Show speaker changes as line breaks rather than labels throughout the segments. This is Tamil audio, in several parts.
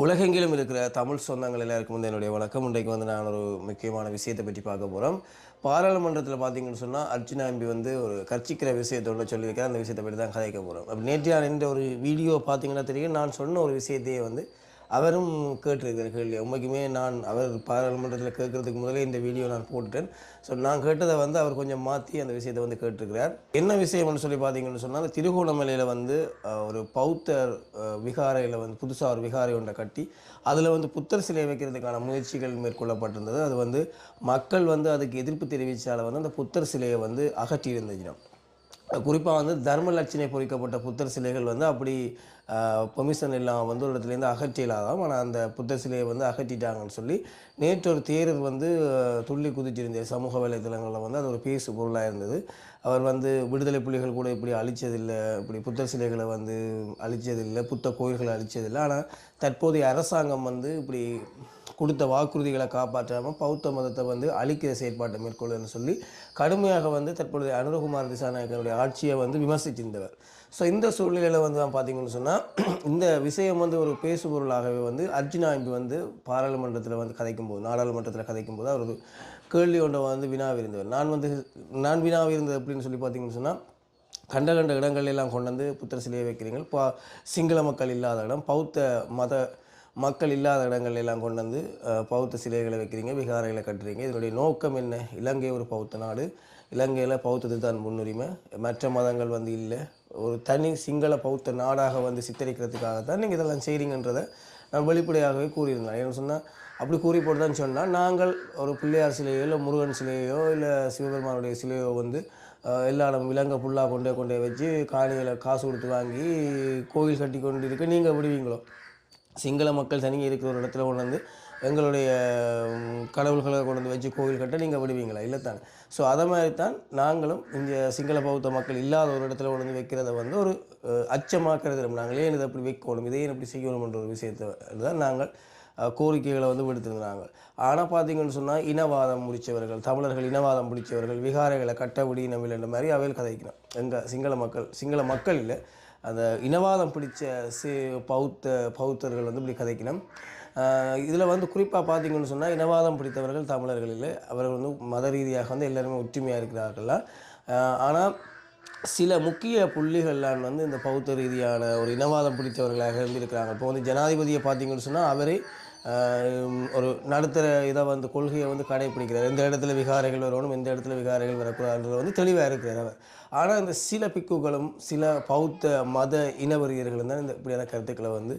உலகெங்கிலும் இருக்கிற தமிழ் சொந்தங்கள் எல்லாருக்கும் வந்து என்னுடைய வணக்கம். இன்றைக்கு வந்து நான் ஒரு முக்கியமான விஷயத்தை பற்றி பார்க்க போகிறோம். பாராளுமன்றத்தில் பார்த்தீங்கன்னு சொன்னால் அர்ச்சனா எம்பி வந்து ஒரு கர்ச்சிக்கிற விஷயத்தை ஒன்று சொல்லியிருக்கேன். அந்த விஷயத்தை பற்றி தான் கதைக்க போகிறோம். அப்படி நேற்று இந்த ஒரு வீடியோ பார்த்தீங்கன்னா தெரியும், நான் சொன்ன ஒரு விஷயத்தையே வந்து அவரும் கேட்டிருக்கிற கேள்வி. உண்மைக்குமே நான் அவர் பாராளுமன்றத்தில் கேட்கறதுக்கு முதலே இந்த வீடியோ நான் போட்டுட்டேன். ஸோ நான் கேட்டதை வந்து அவர் கொஞ்சம் மாற்றி அந்த விஷயத்தை வந்து கேட்டிருக்கிறார். என்ன விஷயம்னு சொல்லி பார்த்தீங்கன்னு சொன்னால், திருகோணமலையில் வந்து ஒரு பௌத்தர் விகாரையில் வந்து புதுசாக ஒரு விகாரை ஒன்றை கட்டி அதில் வந்து புத்தர் சிலை வைக்கிறதுக்கான முயற்சிகள் மேற்கொள்ளப்பட்டிருந்தது. அது வந்து மக்கள் வந்து அதுக்கு எதிர்ப்பு தெரிவித்தால் வந்து அந்த புத்தர் சிலையை வந்து அகற்றியிருந்துச்சிடும். குறிப்பாக வந்து தர்மலட்சணை பொறிக்கப்பட்ட புத்தர் சிலைகள் வந்து அப்படி பெர்மிஷன் இல்லாமல் வந்து ஒரு இடத்துலேருந்து அகற்றியலாதாம். ஆனால் அந்த புத்தர் சிலையை வந்து அகற்றிட்டாங்கன்னு சொல்லி நேற்று ஒரு தேரர் வந்து துள்ளி குதிச்சிருந்தார் சமூக வலைத்தளங்களில். வந்து அது ஒரு பேசு பொருளாக இருந்தது. அவர் வந்து விடுதலை புலிகள் கூட இப்படி அழித்ததில்லை, இப்படி புத்தர் சிலைகளை வந்து அழித்ததில்லை, புத்த கோயில்களை அழித்ததில்லை, ஆனால் தற்போதைய அரசாங்கம் வந்து இப்படி கொடுத்த வாக்குறுதிகளை காப்பாற்றாமல் பௌத்த மதத்தை வந்து அழிக்கிற செயற்பாட்டை மேற்கொள்ளுன்னு சொல்லி கடுமையாக வந்து தற்பொழுது அனுரகுமார் திசாநாயக்கனுடைய ஆட்சியை வந்து விமர்சித்திருந்தவர். ஸோ இந்த சூழ்நிலையில் வந்து நான் பார்த்தீங்கன்னு சொன்னால் இந்த விஷயம் வந்து ஒரு பேசுபொருளாகவே வந்து அர்ச்சனா எம்பி வந்து பாராளுமன்றத்தில் வந்து கதைக்கும்போது, நாடாளுமன்றத்தில் கதைக்கும்போது அவர் ஒரு கேள்வி ஒன்றை வந்து வினாவிருந்தவர். நான் வினாவிருந்தது அப்படின்னு சொல்லி பார்த்தீங்கன்னு சொன்னால், கண்ட கண்ட இடங்களெல்லாம் கொண்டு வந்து புத்தர் சிலையை வைக்கிறீங்க, இப்போ சிங்கள மக்கள் இல்லாத இடம், பௌத்த மத மக்கள் இல்லாத இடங்கள் எல்லாம் கொண்டு வந்து பௌத்த சிலைகளை வைக்கிறீங்க, விகாரைகளை கட்டுறீங்க. இதனுடைய நோக்கம் என்ன? இலங்கை ஒரு பௌத்த நாடு, இலங்கையில் பௌத்தத்துக்கு தான் முன்னுரிமை, மற்ற மதங்கள் வந்து இல்லை, ஒரு தனி சிங்கள பௌத்த நாடாக வந்து சித்தரிக்கிறதுக்காகத்தான் நீங்கள் இதெல்லாம் செய்கிறீங்கன்றதை நான் வெளிப்படையாகவே கூறியிருந்தேன். ஏன்னு சொன்னால் அப்படி கூறி போட்டு தான் சொன்னால், நாங்கள் ஒரு பிள்ளையார் சிலையோ இல்லை முருகன் சிலையோ இல்லை சிவபெருமானுடைய சிலையோ வந்து எல்லா இடம் விலங்கை ஃபுல்லாக கொண்டே வச்சு காணிகளை காசு கொடுத்து வாங்கி கோயில் கட்டி கொண்டு இருக்க நீங்கள் விடுவீங்களோ? சிங்கள மக்கள் தனியாக இருக்கிற ஒரு இடத்துல கொண்டு வந்து எங்களுடைய கடவுள்களை கொண்டு வந்து வச்சு கோவில் கட்ட நீங்கள் விடுவீங்களா? இல்லை தானே. ஸோ அதை மாதிரி தான் நாங்களும் இந்த சிங்கள பௌத்த மக்கள் இல்லாத ஒரு இடத்துல கொண்டு வந்து வைக்கிறத வந்து ஒரு அச்சமாக கருதுகிறோம். நாங்கள் ஏன் இதை அப்படி வைக்கணும், இதையும் எப்படி செய்யணும்ன்ற ஒரு விஷயத்தை தான் நாங்கள் கோரிக்கைகளை வந்து விடுத்திருந்தாங்க. ஆனால் பார்த்தீங்கன்னு சொன்னால் இனவாதம் முடித்தவர்கள், தமிழர்கள் இனவாதம் முடித்தவர்கள் விகாரைகளை கட்ட விடியினமில்லைன்ற மாதிரி அவையில் கதைக்கணும். எங்கள் சிங்கள மக்கள் இல்லை, அந்த இனவாதம் பிடிச்ச பௌத்தர்கள் வந்து இப்படி கதைக்கணும். இதில் வந்து குறிப்பாக பார்த்தீங்கன்னு சொன்னால் இனவாதம் பிடித்தவர்கள் தமிழர்கள் இல்லை, அவர்கள் வந்து மத ரீதியாக வந்து எல்லாருமே ஒற்றுமையாக இருக்கிறார்கள். ஆனால் சில முக்கிய புள்ளிகள்லாம் வந்து இந்த பௌத்த ரீதியான ஒரு இனவாதம் பிடித்தவர்களாக இருந்திருக்கிறாங்க. இப்போ வந்து ஜனாதிபதியை பார்த்தீங்கன்னு சொன்னால் அவரே ஒரு நடுத்தர இதை வந்து கொள்கையை வந்து கடைப்பிடிக்கிறார். எந்த இடத்துல விகாரைகள் வரணும், எந்த இடத்துல விகாரைகள் வரக்கூடாதுன்றது வந்து தெளிவாக இருக்கிறார் அவர். ஆனால் இந்த சில பிக்குகளும் சில பௌத்த மத இனவரியர்களும் தான் இந்த இப்படியான கருத்துக்களை வந்து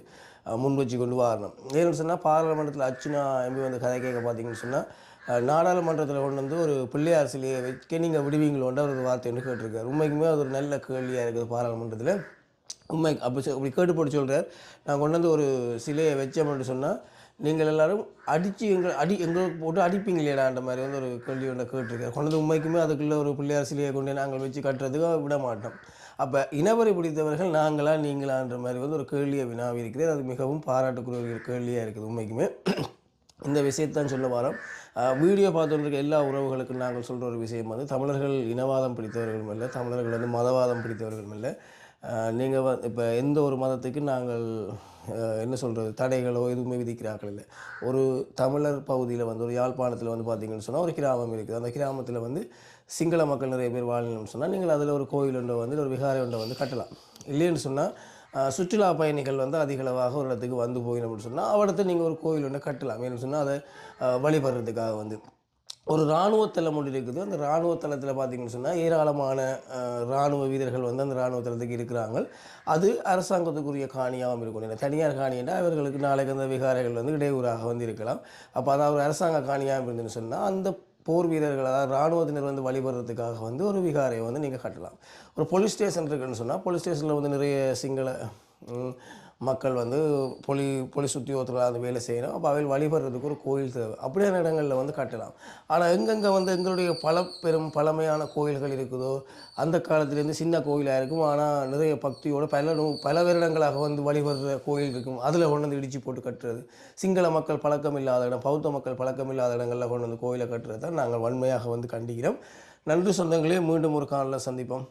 முன் வச்சு கொண்டு வரணும். ஏன்னு சொன்னால் பாராளுமன்றத்தில் அர்ச்சனா எம்பி வந்து கதை கேட்க பார்த்தீங்கன்னு சொன்னால், நாடாளுமன்றத்தில் கொண்டு வந்து ஒரு பிள்ளையார் சிலையை வைக்க நீங்கள் விடுவீங்களோன்ற ஒரு வார்த்தை ஒன்று கேட்டிருக்காரு. உண்மைக்குமே அது ஒரு நல்ல கேள்வியாக இருக்குது பாராளுமன்றத்தில். அப்படி கேட்டு போட்டு சொல்கிறார், நான் கொண்டு வந்து ஒரு சிலையை வச்சோம்னு சொன்னால் நீங்கள் எல்லோரும் எங்களுக்கு போட்டு அடிப்பீங்களேடான்ற மாதிரி வந்து ஒரு கேள்வி ஒன்று கேட்டிருக்காரு. கொண்டு வந்து உண்மைக்குமே அதுக்குள்ளே ஒரு பிள்ளையார் சிலையை கொண்டு நாங்கள் வச்சு கட்டுறதுக்கு விட மாட்டோம். அப்போ இனவரை பிடித்தவர்கள் நாங்களா நீங்களான்ற மாதிரி வந்து ஒரு கேள்வியை வினாவி இருக்கிறது. அது மிகவும் பாராட்டுக்குரிய ஒரு கேள்வியாக இருக்குது. உண்மைக்குமே இந்த விஷயத்தான் சொல்ல வரோம். வீடியோ பார்த்துருக்க எல்லா உறவுகளுக்கும் நாங்கள் சொல்கிற ஒரு விஷயம் வந்து, தமிழர்கள் இனவாதம் பிடித்தவர்களும் இல்லை, தமிழர்கள் வந்து மதவாதம் பிடித்தவர்களும் இல்லை. நீங்கள் இப்போ எந்த ஒரு மதத்துக்கு நாங்கள் என்ன சொல்கிறது தடைகளோ எதுவுமே விதிக்கிறார்கள் இல்லை. ஒரு தமிழர் பகுதியில் வந்து ஒரு யாழ்ப்பாணத்தில் வந்து பார்த்திங்கன்னு சொன்னால் ஒரு கிராமம் இருக்குது. அந்த கிராமத்தில் வந்து சிங்கள மக்கள் நிறைய பேர் வாழணும்னு சொன்னால் நீங்கள் அதில் ஒரு கோயில் ஒன்றை வந்து ஒரு விகாரை ஒன்றை வந்து கட்டலாம். இல்லைன்னு சொன்னால் சுற்றுலா பயணிகள் வந்து அதிகளவாக ஒரு இடத்துக்கு வந்து போயிடணும்னு சொன்னால் அவடத்தை நீங்கள் ஒரு கோயில் ஒன்றை கட்டலாம். ஏன்னு சொன்னால் அதை வழிபடுறதுக்காக வந்து ஒரு இராணுவ தளம் ஒன்று இருக்குது. அந்த இராணுவ தளத்தில் பார்த்திங்கன்னு சொன்னால் ஏராளமான இராணுவ வீரர்கள் வந்து அந்த இராணுவ தளத்துக்கு இருக்கிறாங்க. அது அரசாங்கத்துக்குரிய காணியாகவும் இருக்கும். தனியார் காணி என்றால் அவர்களுக்கு நாளைக்கு அந்த விகாரைகள் வந்து இடையூறாக வந்து இருக்கலாம். அப்போ அதாவது அரசாங்க காணியாகவும் இருந்துன்னு சொன்னால் அந்த போர் வீரர்கள், அதாவது இராணுவத்தினர் வந்து வழிபடுறதுக்காக வந்து ஒரு விகாரையை வந்து நீங்கள் கட்டலாம். ஒரு போலீஸ் ஸ்டேஷன் இருக்குதுன்னு சொன்னால் போலீஸ் ஸ்டேஷனில் வந்து நிறைய சிங்கள மக்கள் வந்து போலீஸ் உத்தியோகத்தில் அந்த வேலை செய்யணும். அப்போ அவையில் வழிபடுறதுக்கு ஒரு கோயில் தேவை. அப்படியான இடங்களில் வந்து கட்டலாம். ஆனால் எங்கெங்கே வந்து எங்களுடைய பழமையான கோயில்கள் இருக்குதோ, அந்த காலத்துலேருந்து சின்ன கோயிலாக இருக்கும், ஆனால் நிறைய பக்தியோடு பல வருடங்களாக வந்து வழிபடுற கோயில் இருக்கும், அதில் கொண்டு வந்து இடித்து போட்டு கட்டுறது, சிங்கள மக்கள் பழக்கம் இல்லாத இடம், பௌத்த மக்கள் பழக்கம் இல்லாத இடங்களில் கொண்டு வந்து கோயிலை கட்டுறது தான் நாங்கள் வன்மையாக வந்து கண்டிக்கிறோம். நன்றி சொந்தங்களே, மீண்டும் ஒரு காலில் சந்திப்போம்.